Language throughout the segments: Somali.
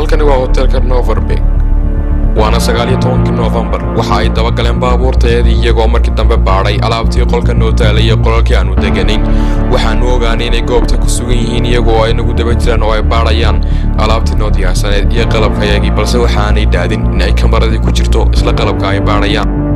halkani waa hotelka November waana 19 November waxa ay daba galeen baabuurteedii iyagoo markii dambe baaray alaabtii qolka noo taalay iyo qolalkii aanu deganayn waxaan ogaanay inay goobta ku sugan yihiin iyagoo ay nagu daba jiraan oo ay baarayaan alaabtii noo diyaarsaneed iyo qalabkayagii balse waxaanay daadin in ay kamaradii ku jirto isla qalabka ay baarayaan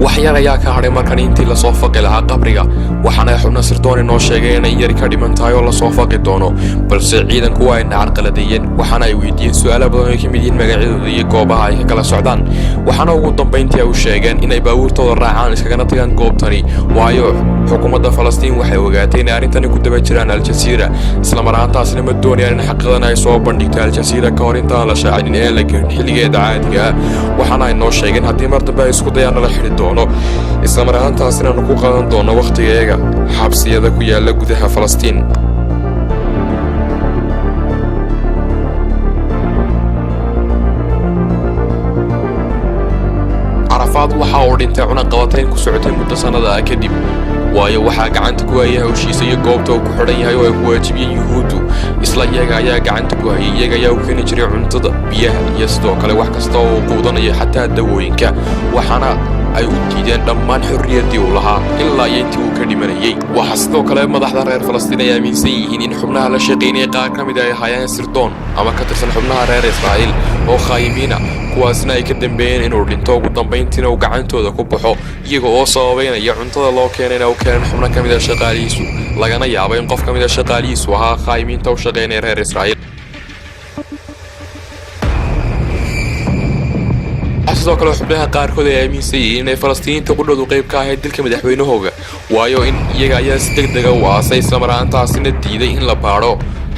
waxyaga ayaa ka haray markan intii la soo faqi lahaa qabriga waxaana xubna sirdoon inoo sheegay inay yar ka dhimantahay oo la soo faqi doono balse ciidanku waa in carqaladeeyeen waxaana ay weydiiyeen su'aalo badan oo ka mid yihiin magacyadooda iyo goobaha ay kala socdaan waxaana ugu dambeyntii ay sheegeen inay baabuurtooda raacaan iskagana tagaan goobtani waayo xukuumadda falastiin waxay ogaatay in arintani ku daba jiraan Al-Jazeera isla markaasna ma doonayaan in xaqiiqadan ay soo bandhigto Al-Jazeera ka hor intaan la shaacin ee la gaarin xilligeeda caadiga waxaana ay noo sheegeen haddii mar dambe ay isku dayaan la xiri doono isla markaasna ku qaadan doono waqtigeega xabsiyada ku yaala gudaha Falastiin carafaat waxa uu dhintay cuna qabateen ku socotay muddo sanada kadib waayo waxa gacanta ku hayay hawshiisa iyo goobta uu ku xiran yahay oo ay ku waajibiyeen yuhuudu isla iyaga ayaa gacanta ku hayay iyaga ayaa u keenay jiray cuntada biyaha iyo sidoo kale wax kasta oo quudanayo xataa dawooyinka waxaana ay u diideen dhammaan xorriyadii uu lahaa ilaa intii uu ka dhimanayay waxa sidoo kale madaxda reer Falastiin ay aaminsan yihiin in xubnaha la shaqeynaya qaar ka mid ah ay hayaan sirdoon ama ka tirsan xubnaha reer Israa'iil oo khayimiina kuwaasna ay ka dambeeyeen inuu dhinto ugu dambeyntiina uu gacantooda ku baxo iyaga oo sababeynaya cuntada loo keenay oo keenan xubno ka mid ah shaqaalihiisu lagana yaabo in qof ka mid ah shaqaalihiisu ahaa khayimiinta u shaqeynaya reer Israa'iil sidoo kale xubnaha qaarkood ay aaminsan yihiin inay Falastiiniinta ku dhowdo qayb ka ahayd dilka madaxwaynahooga waayo in iyaga ayaa si degdeg ah u aasay isla markaasna diiday in la baaro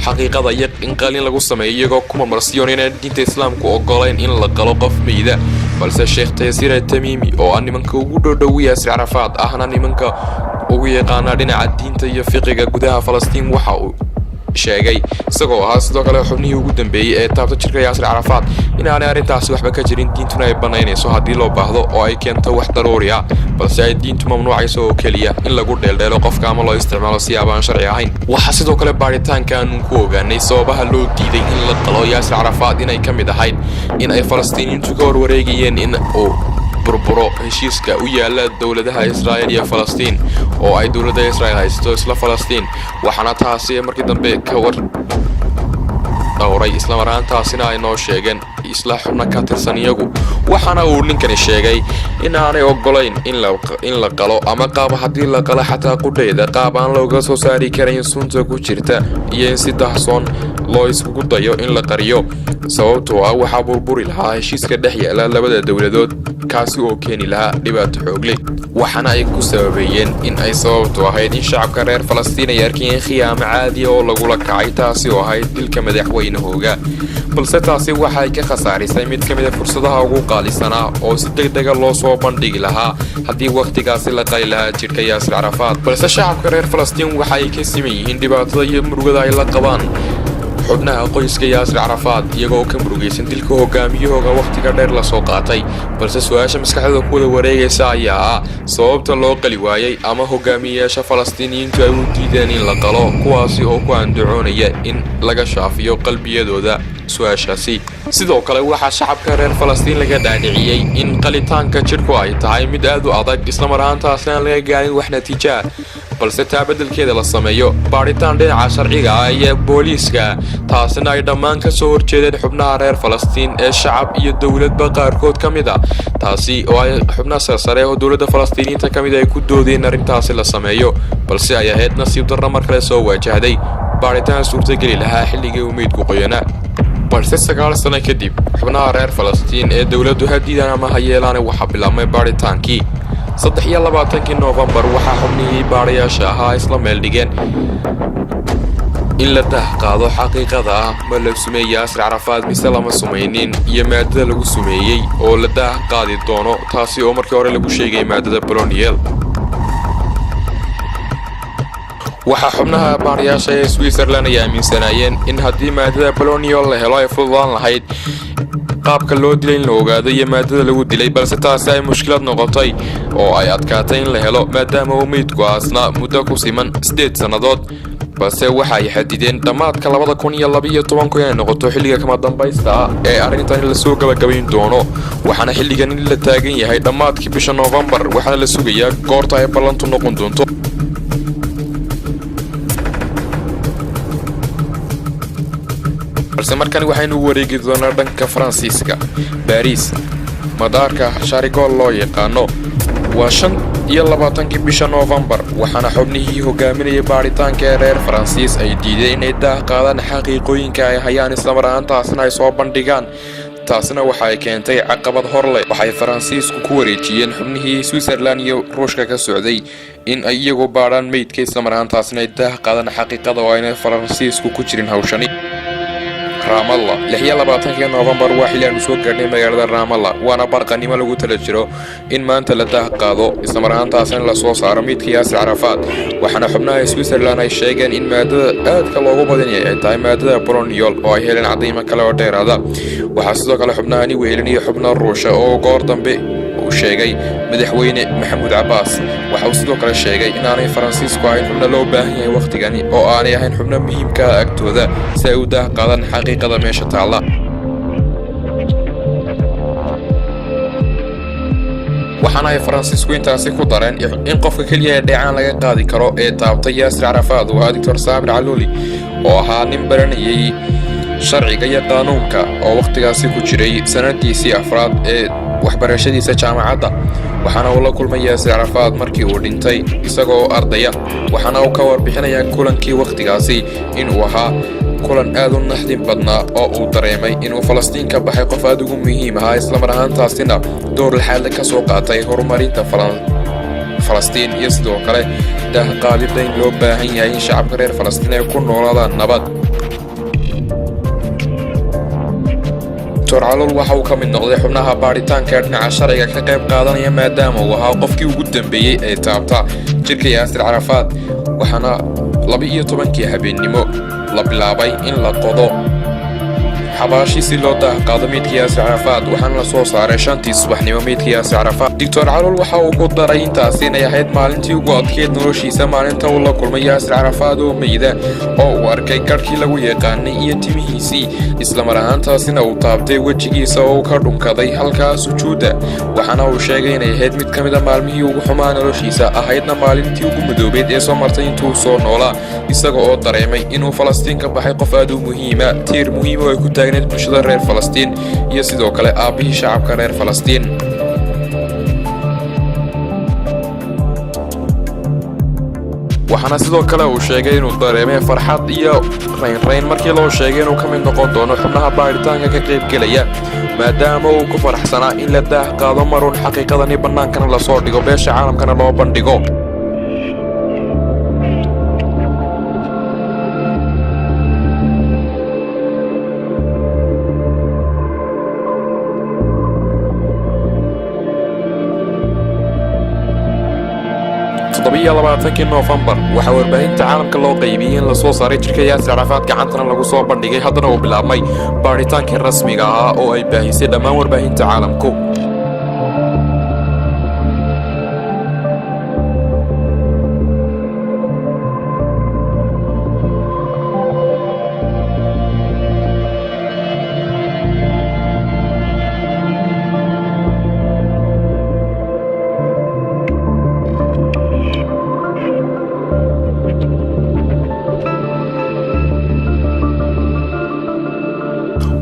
xaqiiqada iyo in qalin lagu sameeyo iyagoo kuma marsiyoon inay diinta islaamku ogoleen in la qalo qof meeyda balse Sheekh Yaasir Tamimi oo nimanka ugu dhow yaasir carafaat ahna nimanka ugu yaqaana dhinaca diinta iyo fiqiga gudaha Falastiin waxa uu sheegay isagoo ahaa sidoo kale xubnihii ugu dambeeyay ee taabta jirka yaasir carafaat in aanay arrintaasi waxba ka jirin diintuna ay banaynayso haddii loo baahdo oo ay keento wax daruuri ah balse ay diintu mamnuucayso oo keliya in lagu dheeldheelo qofka ama loo isticmaalo si aan sharci ahayn waxa sidoo kale baaritaanka aanu ku ogaanay sababaha loo diiday in la qalo yaasir carafaat inay ka mid ahayd in ay Falastiiniintu ka warwareegayeen in uu burburo heshiiska u yaala dawladaha Israa'iil iyo Falastiin oo ay dawladda Israa'iil haysto isla Falastiin waxaana taasi markii dambe ka war dhawray isla markaasna ay noo sheegeen isla xubna ka tirsan iyagu waxaana uu ninkani sheegay in aanay ogolayn in la qalo ama qaab haddii la qalo xataa qudheeda qaab aan looga soo saari karin sunta ku jirta iyo in si dahsoon loo isku dayo in la qariyo sababtoo ah waxa burburi lahaa heshiiska dhex yaala labada dawladood kaasi oo keeni lahaa dhibaato xoog leh waxaana ay ku sababeeyeen in ay sababtu ahayd in shacabka reer Falastiin ay arkeen khiyaamo caadi oo lagu kacay taasi oo ahayd dilka madaxwaynahooga balse taasi waxay ka khasaarisay mid ka mid ah fursadaha ugu qaalisanaa oo si degdeg ah loo soo bandhigi lahaa haddii waqtigaasi la qali lahaa jirka yaasir carafaat balse shacabka reer Falastiin waxay ka siman yihiin dhibaatada iyo murugada ay la qabaan xubnaha qoyska yaasir carafaat iyagoo ka murugaysan dilka hogaamiyahooga waqtiga dheer la soo qaatay balse su'aasha maskaxdooda ku wada wareegaysa ayaa ah sababta loo qali waayay ama hogaamiyayaasha Falastiiniyiintu ay u diideen in la qalo kuwaasi oo ku andacoonaya in laga shaafiyo qalbiyadooda su'aashaasi sidoo kale waxa shacabka reer Falastiin laga dhaadhiciyay in qalitaanka jirku ay tahay mid aad u adag isla markaasna laga gaarin wax natiijo balse taa beddelkeeda la sameeyo baaritaan dhinaca sharciga ah iyo booliiska taasina ay dhammaan ka soo horjeedeen xubnaha reer Falastiin ee shacab iyo dawladba qaarkood ka mid ah taasi oo ay xubnaha sare oo dawladda Falastiiniinta ka mid ay ku doodeen arrintaasi la sameeyo balse ay ahayd nasiib darro mar kale soo wajahday baaritaan suurtagali lahaa xilligii umeedku qoyanaa balse 9 sano kadib xubnaha reer Falastiin ee dawladdu hadiidan ama hayeelaan waxa bilaabmay baaritaankii 23 November waxa xubnihii baarayaasha ahaa isla meel dhigeen in la qaado xaqiiqada ma la sumeeyay yaasir carafaat mise lama sumeynin iyo maadada lagu sumeeyay oo la qaadi doono taasi oo markii hore lagu sheegay maadada poloniel. waxa xubnaha baariyaasha ee Switzerland ay aaminsanayeen in haddii maadada poloniel la helo ay fududaan lahayd qaabka loo dilay in la ogaado iyo maadada lagu dilay, balse taasi ay mushkilad noqotay oo ay adkaatay in la helo maadaama uu meydku aasnaa muddo ku siman 8 sannadood. balse waxa ay xadideen dhamaadka 2012 inay noqoto xilliga kama dambaysta ee arrintan la soo gabagabayn doono, waxaana xilligan in la taagan yahay dhamaadkii bisha November, waxaana la sugayaa goorta ay ballantu noqon doonto. balse markan waxaynu wareegi doonaa dhanka Faransiiska. Paris, madaarka Charles loo yaqaano, waa 25 bisha November, waxaana xubnihii hogaaminayay baaritaanka reer Faransiis ay diideen inay qaadaan xaqiiqooyinka ay hayaan isla markaasna ay soo bandhigaan. taasina waxay keentay caqabad hor leh. waxay Faransiisku ku wareejiyeen xubnihii Switzerland iyo Ruushka ka socday in ay iyagu baaraan meydka isla markaasna ay qaadaan xaqiiqada oo ay Faransiisku ku jirin hawshani. Ramallah 26 November waa xilli aan soo gaarnay magaalada Ramallah, waana barqanimo lagu tala jiro in maanta la qaado isla markaasna la soo saaro meydka yaasir carafaat. waxaana xubnaha Switzerland ay sheegeen in maadada aadka loogu badan yahay ay tahay maadada poloniel oo ay heleen cadeymo kale oo dheeraada. waxaa sidoo kale xubnahani weelinaya xubnaha Ruushka oo goor dambe uu sheegay madaxweyne Maxamuud Cabbaas. waxa uu sidoo kale sheegay in aanay Faransiisku ahayn xubno loo baahan yahay waqtigani oo aanay ahayn xubno muhiimka ah agtooda si ay u qaadaan xaqiiqada meesha taala. waxaana ay Faransiisku intaasi ku dareen in qofka kaliya ee dheecaan laga qaadi karo ee taabtay yaasir carafaat waa Dr. Sabir Aluli oo ahaa nin baranayay sharciga iyo qaanuunka oo waqtigaasi ku jiray sanadiisii afraad ee waxbarashadiisa jaamacadda. waxaana uu la kulmay yaasir carafaat markii uu dhintay isagoo ardaya, waxaana uu ka warbixinayaa kulankii waqtigaasi in uu ahaa kulan aad u naxdin badnaa oo uu dareemay inuu Falastiin ka baxay qof aad ugu muhiim ah isla markaasna door laxaad ka soo qaatay horumarinta Falastiin iyo sidoo kale qaadida in loo baahan yahay in shacabka reer Falastiin ay ku noolaadaan nabad. Dr. Alul waxa uu ka mid noqday xubnaha baaritaanka dhinaca sharciga ka qayb qaadanaya maadaama uu ahaa qofkii ugu dambeeyay ee taabta jirka yaasir carafaat. waxaana 12 habeenimo la bilaabay in la qodo xabaashi si loo qaado meydka yaasir carafaat, waxaana la soo saaray 5 subaxnimo meydka yaasir carafaat. Dr. Alul waxa uu ku daray intaasi inay ahayd maalintii ugu adkeyd noloshiisa, maalinta uu la kulmay yaasir carafaat oo meeyda oo uu arkay garkii lagu yaqaanay iyo timihiisii isla markaasna uu taabtay wajigiisa oo ka dhunkaday halka sujuuda. waxaana uu sheegay inay ahayd mid kamid ah maalmihii ugu xumaa noloshiisa, ahaydna maalintii ugu madoobeed ee soo martay intuu soo noolaa, isaga oo dareemay inuu Falastiin ka baxay qof aad u muhiima, tiir muhiim oo ay ku taagneed bulshada reer Falastiin iyo sidoo kale aabihii shacabka reer Falastiin. waxaana sidoo kale uu sheegay inuu dareemay farxad iyo rayn markii loo sheegay inuu ka mid noqon doono xubnaha baaritaanka ka qayb galaya, maadaama uu ku faraxsanaa in la qaado marun xaqiiqadani bannaankana la soo dhigo, beesha caalamkana loo bandhigo. November waxa warbaahinta caalamka loo qaybiyay in la soo saaray jirka yaasir carafaat, gacantana lagu soo bandhigay. haddana uu bilaabmay baaritaankii rasmiga ah oo ay baahisay dhammaan warbaahinta caalamku.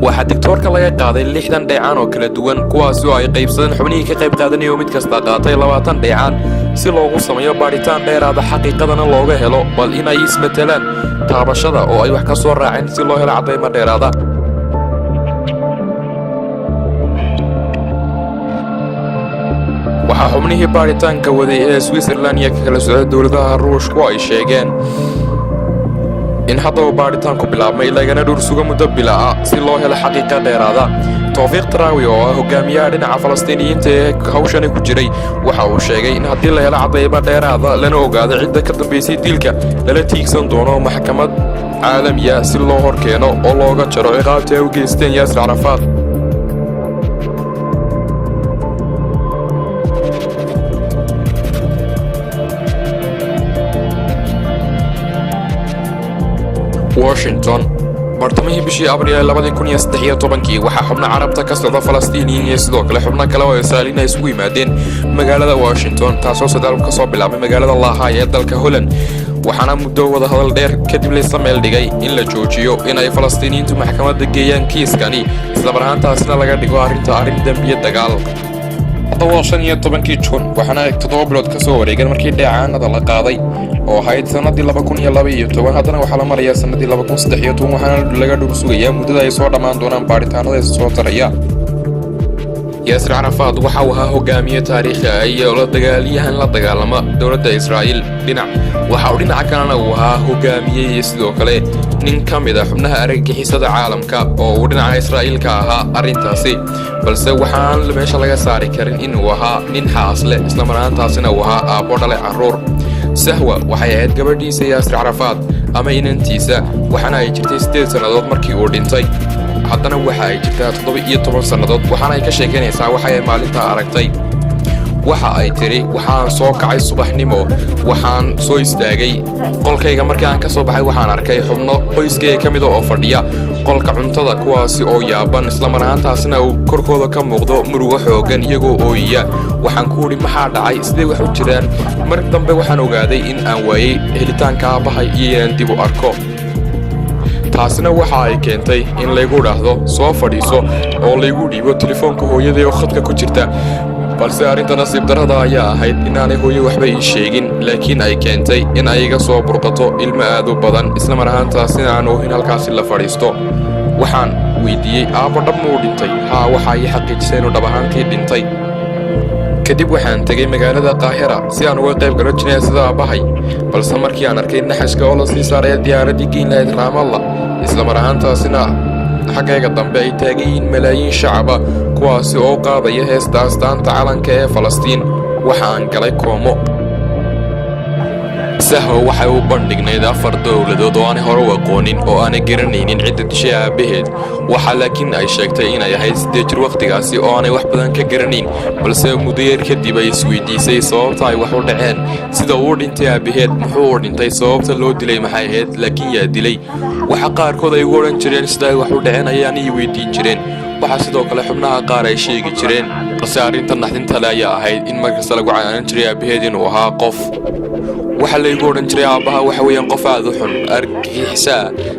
waxaa digtoorka laga qaaday 60 dheecaan oo kala duwan, kuwaas oo ay qaybsadeen xubnihii ka qayb qaadanayay mid kasta qaatay 20 dheecaan si loogu sameeyo baaritaan dheeraada xaqiiqadana looga helo bal in ay ismetelaan taabashada oo ay wax ka soo raaceen si loo helo cadeymo dheeraada. waxaa xubnihii baaritaanka waday ee Switzerland iyo kala socda dowladaha Ruushku ay sheegeen in haddaba baaritaanku bilaabmay lagana dhur suga muddo bila ah si loo helo xaqiiqa dheeraada. tawfiiq taraawi oo ah hogaamiyaha dhinaca falastiiniyiinta ee hawshani ku jiray waxa uu sheegay in haddii la helo cadayba dheeraada lana ogaado cidda ka dambaysay dilka lala tiigsan doono maxkamad caalamiya si loo horkeeno oo looga jaro ciqaabtii ay u geysteen yaasir carafaat. Washington bartamihii bishii Abriil 2013 waxaa xubno carabta ka socda Falastiiniyiin iyo sidoo kale xubno kale oo Israa'iiliin ay isugu yimaadeen magaalada Washington taasoo sadal ka soo bilaabay magaalada Lahaay ee dalka Holland. waxaana muddo wada hadal dheer kadib la isla meel dhigay in la joojiyo in ay Falastiiniyiintu maxkamadda geeyaan kiiskani isla marhaantaasna laga dhigo arrin dambiye dagaal. 17 Juun waxaana 7 bilood ka soo wareegay markii dheecaanada la qaaday oo ahayd sanadii 2012 haddana waxaa la marayaa sanadii 2013 waxaana laga dhur sugayaa muddada ay soo dhammaan doonaan baaritaanada soo taraya. yaasir carafaat waxa uu ahaa hogaamiye taariikhi ah iyo la dagaalama dowladda Israa'iil waxa uu dhinaca kalena uu ahaa hogaamiye iyo sidoo kale nin ka mid ah xubnaha argagixisada caalamka oo uu dhinaca Israa'iil ka ahaa arrintaasi balse waxaan meesha laga saari karin in uu ahaa nin xaas leh isla marhaantaasina uu ahaa aabbo dhalay carruur. sahwa waxay ahayd gabadhiisa yaasir carafaat ama inantiisa waxaana ay jirtay 8 sannadood markii uu dhintay haddana waxa ay jirtaa 17 sannadood waxaana ay ka sheeganaysaa waxa ay maalinta aragtay. waxa ay tiri waxaan soo kacay subaxnimo waxaan soo istaagay qolkayga markii aan ka soo baxay waxaan arkay xubno qoyskayga ka mid ah oo fadhiya qolka cuntada kuwaasi oo yaaban isla marhaantaasina uu korkooda ka muuqdo murugo xoogan iyagoo ooyiya. waxaan ku yidhi maxaa dhacay sidee wax u jiraan mar dambe waxaan ogaaday in aan waayay helitaanka aabbahay iyo inaan dib u arko. taasina waxa ay keentay in laygu dhaahdo soo fadhiiso oo laygu dhiibo telefoonka hooyaday oo khadka ku jirta balse arrinta nasiib darrada ayaa ahayd inaanay hooyo waxba ii sheegin laakiin ay keentay in ay iga soo burqato ilmo aad u badan isla marhaantaasina aan oohin halkaasi la fadhiisto. waxaan weydiiyey aabbo dhab muu dhintay haa waxa ay xaqiijisay inuu dhab ahaantii dhintay. kadib waxaan tegay magaalada Qaahira si aan uga qayb galo jinaasada aabbahay balse markii aan arkay naxashka oo la sii saaray diyaaradii geyn lahayd Ramallah isla marhaantaasina xaggayga dambe ay taagan malaayiin shacaba kuwaasi oo qaadaya heesta astaanta calanka ee Falastiin waxaan galay koomo. sahwa waxay u bandhignayd 4 dowladood oo aan hore u aqoonin oo aan garanaynin cidda dishay aabaheed waxa laakiin ay sheegtay in ay ahayd 8 jir waqtigaasi oo aanay wax badan ka garanayn balse muddo yar kadib ay isweydiisay sababta ay wax u dhaceen sida uu dhintay aabaheed muxuu u dhintay sababta loo dilay maxay ahayd laakiin yaa dilay. waxa qaarkood ay ugu oran jireen sida ay wax u dhaceen ayaan ii weydiin jireen waxa sidoo kale xubnaha qaar ay sheegi jireen balse arrinta naxdinta leh ayaa ahayd in markasta lagu caanan jiray aabaheed inuu ahaa qof waxa la igu oran jiray aabbaha waxa weeyaan qof aad u xun argagixisa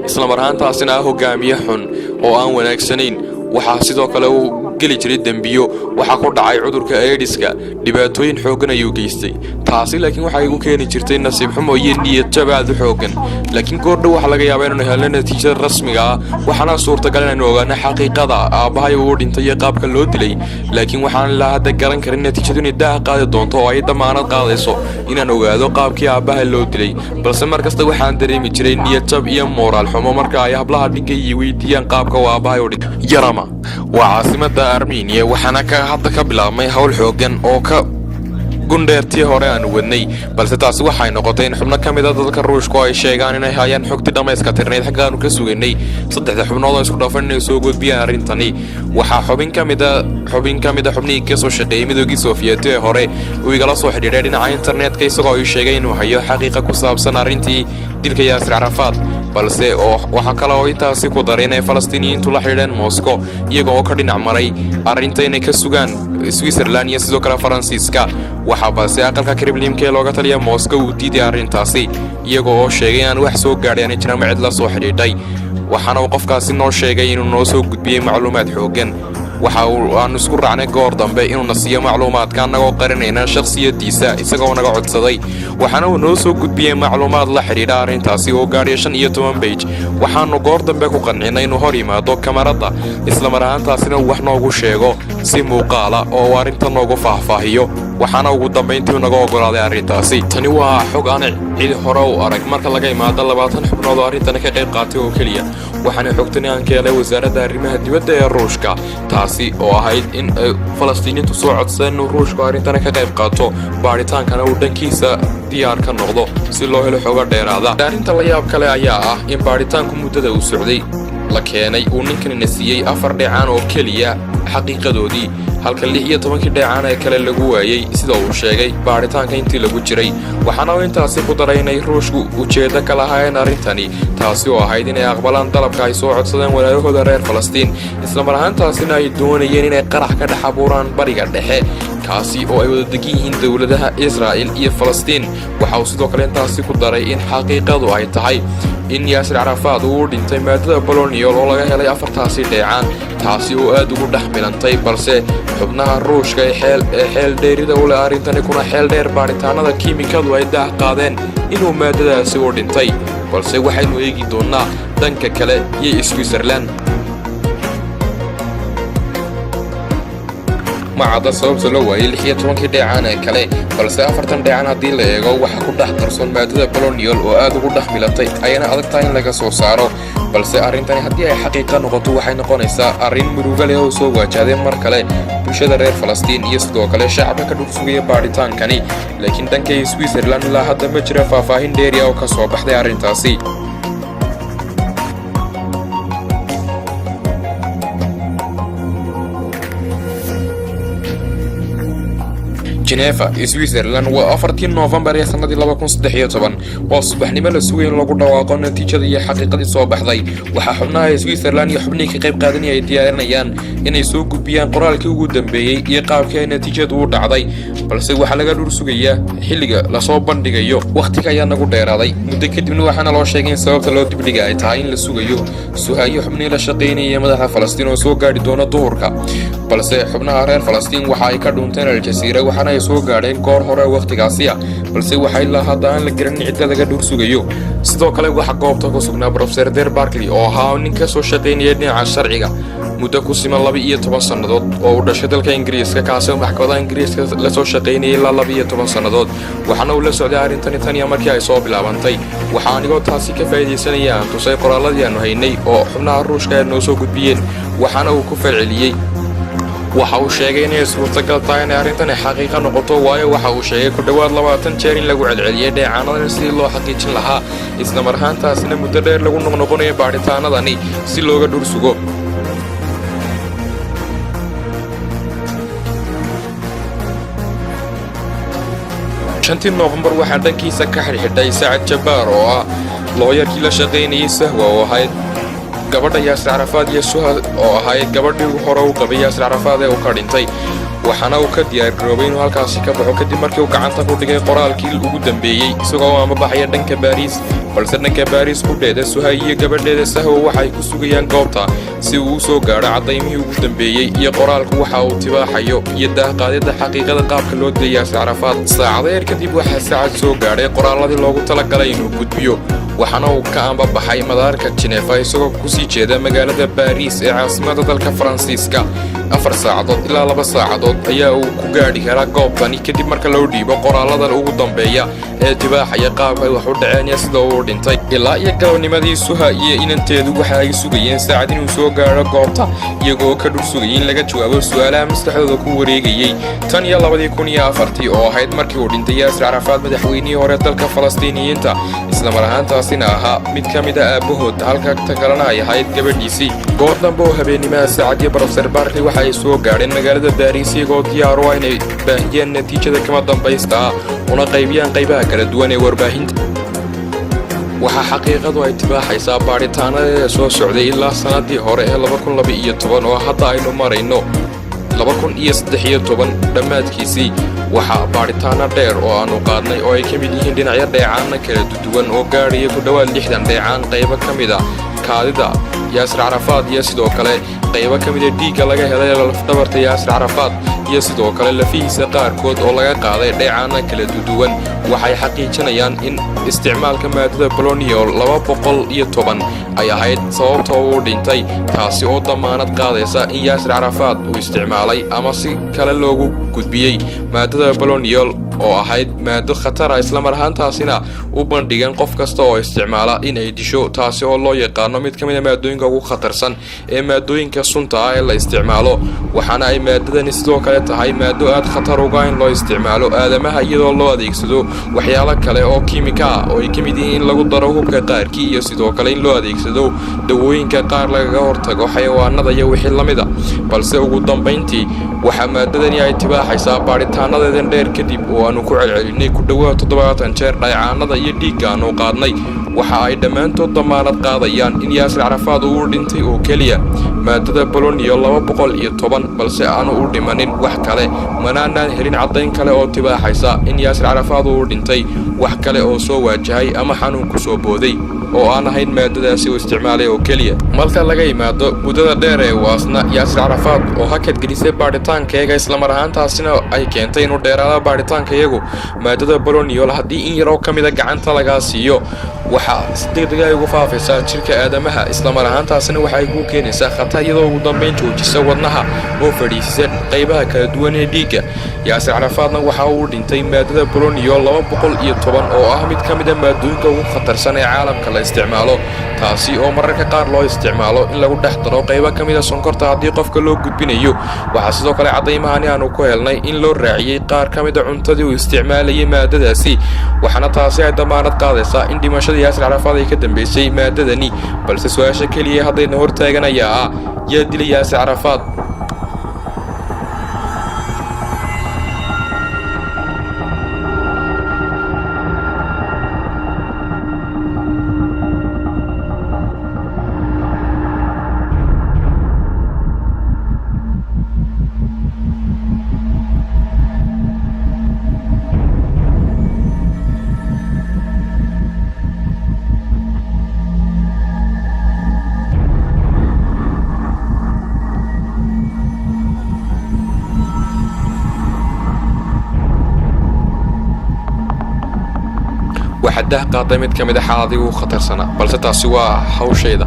isla marhaantaasina hogaamiye xun oo aan wanaagsanayn waxa sidoo kale uu geli jiray dambiyo waxa ku dhacay cudurka AIDS-ka dhibaatooyin xoogan ayuu geystay taasi laakiin waxa igu keeni jirtay nasiib xumo iyo niyad jab aad u xoogan laakiin goordhow waxa laga yaabaa inuu helno natiijada rasmiga ah waxaana suurtagal inaan ogaano xaqiiqada aabbahay uu dhintay iyo qaabka loo dilay laakiin waxaan la hadda garan karin natiijadu inay daa qaadi doonto oo ay damaanad qaadayso inaan ogaado qaabkii aabbahay loo dilay balse markasta waxaan dareemi jiray niyad jab iyo moraal xumo marka ay hablaha dhinkay weydiiyaan qaabka aabbahay u dhintay. Yarama waa caasimadda Armenia waxaana hadda ka bilaabmay hawl xoogan oo ka gundheertii hore aan wadnay balse taasi waxay noqotay in xubno ka mid ah dadka Ruushka ay sheegaan inay hayaan xogti dhameyska tirneed xaggaanu ka sugaynay 3 xubnood oo isku dhafan inay soo gudbiyaan arrintani. waxaa xubin ka mid ah xubnihii ka soo shaqeeyay Midowgii Sofiyeeti ee hore uu igala soo xidhiidhay dhinaca internetka isagoo uu sheegay inuu hayo xaqiiqo ku saabsan arrintii dilka yaasir carafaat balse waxa kale oo intaasi ku daray inay Falastiiniyiintu la xidhiidheen Moscow iyagoo ka dhinac maray arrinta inay ka sugaan Switzerland iyo sidoo kale Faransiiska waxa balse aqalka Kremlinka looga taliya Moscow uu diiday arrintaasi iyagoo sheegay aan wax soo gaadhay aan jiraan cid la soo xidhiidhay waxaana uu qofkaasi noo sheegay inuu noo soo gudbiyay macluumaad xoogan waxa aan isku raacnay goor dambe inuu nasiyo macluumaadka anagoo qarinayna shakhsiyadiisa isagoo naga codsaday waxaana uu noo soo gudbiyay macluumaad la xiriira arrintaasi oo gaadhay 15 page waxaanu goor dambe ku qancinay inuu hor yimaado kamarada isla marhaantaasina wax noogu sheego si muuqaala oo arrinta noogu faahfaahiyo waxaana ugu dambayntii naga ogolaaday arrintaasi. Tani waa xog aan cid hore u arag marka laga imaado 20 xubnood oo arrintan ka qayb qaatay oo kaliya. waxaana xogtani aan ka helay wasaaradda arrimaha dibadda ee Ruushka, taasi oo ahayd in Falastiiniintu soo codsadeen in Ruushku arrintan ka qayb qaato baaritaankana uu dhankiisa diyaar ka noqdo si loo helo xog dheeraad ah. Arrinta la yaab kale ayaa ah in baaritaanku muddada uu socday la keenay uu ninkan siiyay 4 dhacaan oo kaliya xaqiiqadoodii, halka 16 dhacaan ee kale lagu waayay sida uu sheegay baaritaanka intii lagu jiray. waxaana uu intaasi ku daray in Ruushku ujeedo ka lahaayeen arrintani, taasi oo ahayd inay aqbalaan dalabka ay soo codsadeen walaalahooda reer Falastiin, isla mar ahaantaasina ay doonayeen inay qarax ka dhex abuuraan bariga dhexe, kaasi oo ay wada degan yihiin dowladaha Israa'iil iyo Falastiin. waxa uu sidoo kale intaasi ku daray in xaqiiqadu ay tahay in yaasir carafaat uu dhintay maadada poloniol oo laga helay 4 dhacaan, taasi oo aad ugu dhaxmilantay, balse xubnaha Ruushka ee xeel dheerida u leh arrintani kuna xeel dheer baaritaanada kiimikadu ay daah qaadeen inuu maadadaasi u dhintay. balse waxaynu eegi doonaa dhanka kale iyo Switzerland. macada sababta loo waayay 16 dhacaan ee kale, balse 40 dhacaan haddii la eego waxa ku dhex qarsoon maadada poloniol oo aad ugu dhaxmilantay ayana adag tahay in laga soo saaro. balse arrintani haddii ay xaqiiqo noqoto waxay noqonaysaa arrin murugo leh oo soo waajahday mar kale bulshada reer Falastiin iyo sidoo kale shacabka ka dhursugaya baaritaankani. laakiin dhanka Switzerland ilaa hadda ma jira faahfaahin dheeri ah oo ka soo baxday arrintaasi. Geneva, Switzerland waa 4 November ee sanadii 2013 waa subaxnimo la sugay in lagu dhawaaqo natiijada iyo xaqiiqadii soo baxday. waxa xubnaha Switzerland iyo xubnihii ka qayb qaadanayay ay diyaarinayaan inay soo gudbiyaan qoraalkii ugu dambeeyay iyo qaabkii ay natiijadu u dhacday, balse waxa laga dhur sugayaa xilliga la soo bandhigayo. waqtiga ayaa nagu dheeraaday muddo kadibna waxaana loo sheegay in sababta loo dibdhigay ay tahay in la sugayo suhaayo xubnihii la shaqeynayay madaxa Falastiin oo soo gaari doona duhurka, balse xubnaha reer Falastiin waxa ay ka dhunteen Al-Jazeera waxaana ay soo gaadheen goor hore waqtigaasi ah, balse waxay la hadaan la garanin cidda laga dhur sugayo. sidoo kale waxa goobta ku sugnaa Professor Der Barkley oo ahaa nin ka soo shaqeynayay dhinaca sharciga muddo ku siman 12 sannadood oo u dhashay dalka Ingiriiska, kaasoo maxkamadaha Ingiriiska la soo shaqeynayay ilaa 12 sannadood. waxaana uu la socday arrintani tan iyo markii ay soo bilaabantay. waxa anigoo taasi ka faa'iideysanaya aan tusay qoraaladii aanu haynay oo xubnaha Ruushka ay noo soo gudbiyeen, waxaana uu ku falceliyay. waxa uu sheegay inay suurtagal tahay in arrintani xaqiiqo noqoto, waayo waxa uu sheegay ku dhawaad 20 jeer in lagu celceliyay dheecaanada si loo xaqiijin lahaa, isla mar ahaantaasina muddo dheer lagu noqnoqonayo baaritaanadani si looga dhur sugo. November waxaa dhankiisa ka xirxidhay Saacad Jabbaar oo ah looyarkii la shaqeynayay Sahwa oo ahayd gabadha yaasir carafaat iyo Suha oo ahayd gabadhii hore u qabay yaasir carafaat ee uu ka dhintay. waxaana uu ka diyaar garoobay inuu halkaasi ka baxo kadib markii uu gacanta ku dhigay qoraalkii ugu dambeeyay isagoo ama baxaya dhanka Paris, balse dhanka Paris ku dheeda Suha iyo gabadheeda Sahwa waxay ku sugayaan goobta si uu soo gaaro cadaymihii ugu dambeeyay iyo qoraalku waxa uu tibaaxayo iyo daaqaadida xaqiiqada qaabka loo dilay yaasir carafaat. saacado kadib waxaa Saacad soo gaaray qoraaladii loogu talagalay inuu gudbiyo, waxaana uu ka amba baxay madaarka Geneva isagoo ku sii jeeda magaalada Paris ee caasimadda dalka Faransiiska. 4 saacadood ilaa 2 saacadood ayaa uu ku gaadhi karaa goobtani kadib marka loo dhiibo qoraaladan ugu dambeeya ee tibaaxaya qaabka ay wax u dhaceen iyo sida uu dhintay. ilaa iyo galabnimadii Suha iyo inanteedu waxa ay sugayeen Saacad inuu soo gaaro goobta iyagoo ka dhur sugayay in laga jawaabo su'aalaha maskaxdooda ku wareegayay. tan iyo 2004 oo ahayd markii uu dhintay yaasir carafaat madaxweynihii hore dalka Falastiiniyiinta, isla mar ahaantaasina ahaa mid ka mid ah aabahood halka ta kalena ay ahayd gabadhiisii. goor dambe oo habeenimada Saacad iyo Professor Barkley waxa ay soo gaadheen magaalada Paris iyagoo diyaar u ah inay baahiyaan natiijada kama dambaysta ah una qaybiyaan qaybaha kala duwan ee warbaahinta. waxa xaqiiqadu ay tibaaxaysaa baaritaanada soo socday ilaa sanadii hore ee 2012 oo hadda aynu marayno 2013 dhammaadkiisii. waxaa baaritaano dheer oo aanu qaadnay oo ay ka mid yihiin dhinacyo dheecaana kala duwan oo gaadhaya ku dhawaad 60 dheecaan qaybo ka mid ah kaadida yaasir carafaat iyo sidoo kale qaybo ka mid ah dhiigga laga helay lafdhabarta yaasir carafaat iyo sidoo kale lafihiisa qaarkood oo laga qaaday dheecaana kala duwan waxay xaqiijinayaan in isticmaalka maadada polonium 210 ay ahayd sababta uu dhintay taasi oo damaanad qaadaysa in yaasir carafaat uu isticmaalay ama si kale loogu gudbiyay maadada polonium oo ahayd maado khatar ah isla mar ahaantaasina u bandhigan qof kasta oo isticmaala in ay disho taasi oo loo yaqaano mid kamid ah maadooyinka ugu khatarsan ee maadooyinka sunta ah ee la isticmaalo waxaana ay maadadani sidoo kale tahay maado aad khatar uga in loo isticmaalo aadamaha iyadoo loo adeegsado waxyaalo kale oo kiimika ah oo ay kamid yihiin in lagu daro hubka qaarkii iyo sidoo kale in loo adeegsado dawooyinka qaar lagaga hortago xayawaanada iyo wixii lamid ah balse ugu dambeyntii waxa maadadani ay tibaaxaysaa baaritaanadeedan dheer kadib oo aanu ku celcelinay ku dhawaad 70 jeer dhayacaanada iyo dhiigga aanu qaadnay waxa ay dhammaantood damaanad qaadayaan in yaasir carafaat uu dhintay oo kaliya maadada polonium 210 balse aanu u dhimanin wax kale manaan helin cadayn kale oo tibaaxaysa in yaasir carafaat uu dhintay wax kale oo soo waajahay ama xanuun ku soo booday oo aan ahayn maadadaasi uu isticmaalay oo kaliya marka laga yimaado muddada dheer ee waasna yaasir carafaat oo hakad gelisay baaritaankeega isla mar ahaantaasina ay keentay inuu dheeraado baaritaankeegu maadada polonium haddii in yar oo kamid ah gacanta laga siiyo waxa si degdeg ah ugu faafaysaa jirka aadamaha isla mar ahaantaasina waxay ku keenaysaa khatar iyadoo ugu dambeyn joojisa wadnaha oo fadhiisay qaybaha kala duwan ee dhiigga yaasir carafaatna waxa uu dhintay maadada polonium 210 oo ah mid kamid ah maadooyinka ugu khatarsan ee caalamka la isticmaalo taasi oo mararka qaar loo isticmaalo in lagu dhex daro qaybo kamid ah sonkorta haddii qofka loo gudbinayo waxa sidoo kale cadeymahan aanu ku helnay in loo raaciyay qaar kamid ah cuntadii uu isticmaalayay maadadaasi waxana taasi ay damaanad qaadaysaa in dhimashada yaasir carafaat ay ka dambeysay maadadani balse su'aasha kaliya haddayna hortaaganaya yaa dilay yaasir carafaat وحده قاطع mid kamid ah xaaladii uu khatarsanaa balse taasi waa hawsheeda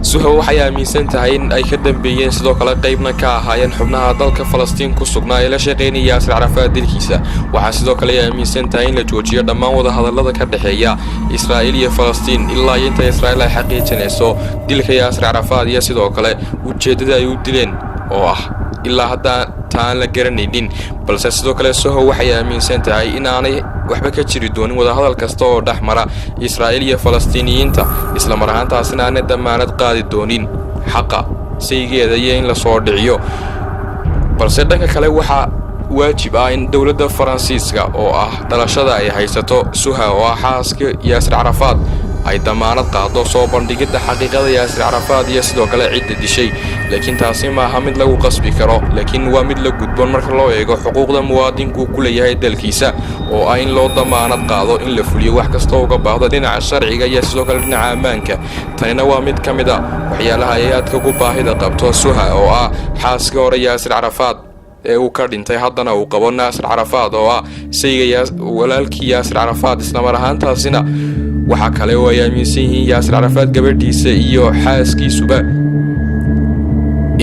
suha waxay aaminsan tahay in ay ka dambeeyeen sidoo kale qaybna ka ahaayeen xubnaha dalka falastiin ku sugnaa ee la shaqeynaya yaasir carafaat dilkiisa waxa sidoo kale aaminsan tahay in la joojiyo dhammaan wada hadallada ka dhaxeeya Israa'iil iyo Falastiin ilaa inta Israa'iil ay xaqiijinayso dilka yaasir carafaat iyo sidoo kale ujeedada ay u dileen oo ah ilaa hadda taan la garanaynin balse sidoo kale suha waxay aaminsan tahay in aanay waxba ka jiri doonin wada hadal kasta oo dhaxmara Israa'iil iyo Falastiiniyiinta isla mar ahaantaasina aan damaanad qaadi doonin xaqa saygeeda iyo in la soo dhiciyo balse dhanka kale waxa waajib ah in dawladda Faransiiska oo ah dalashada ay haysato suha oo ah xaaska yaasir carafaat ay damaanad qaado soo bandhigida xaqiiqada yaasir carafaat iyo sidoo kale cid dishay laakiin taasi ma aha mid lagu qasbi karo laakiin waa mid la gudboon marka loo eego xuquuqda muwaadinku ku leeyahay dalkiisa oo ay in loo damaanad qaado in la fuliyo wax kasta oo uga baahdo dhinaca sharciga iyo sidoo kale dhinaca ammaanka tanina waa mid kamid ah waxyaalaha ay aadka ugu baahida qabto suha oo ah xaaska hore yaasir carafaat ee uu ka dhintay haddana uu qabo yaasir carafaat oo ah sayga walaalkii yaasir carafaat isla mar ahaantaasina waxa kale oo ay aaminsan yihiin yaasir carafaat gabadhiisa iyo xaaskiisuba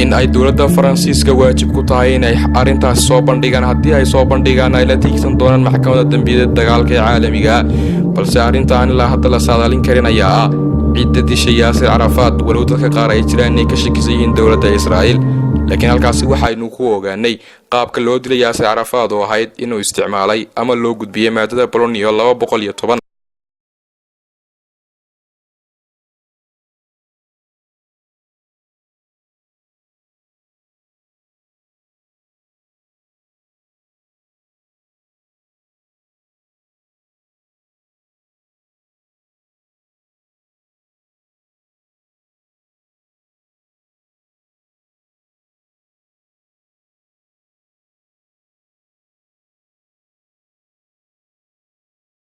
in ay dawladda Faransiiska waajib ku tahay in ay arintaas soo bandhigaan haddii ay soo bandhigaan ay la tiigsan doonaan maxkamadda dambiyada dagaalka ee caalamiga balse arintaan ilaa hadda la saadaalin karin ayaa cidda dishay yaasir carafaat walow dadka qaar ay jiraan inay ka shakisan yihiin dawladda Israa'iil laakiin halkaasi waxaynu ku ogaanay qaabka loo dilay yaasir carafaat oo ahayd inuu isticmaalay ama loo gudbiyay maadada polonium 210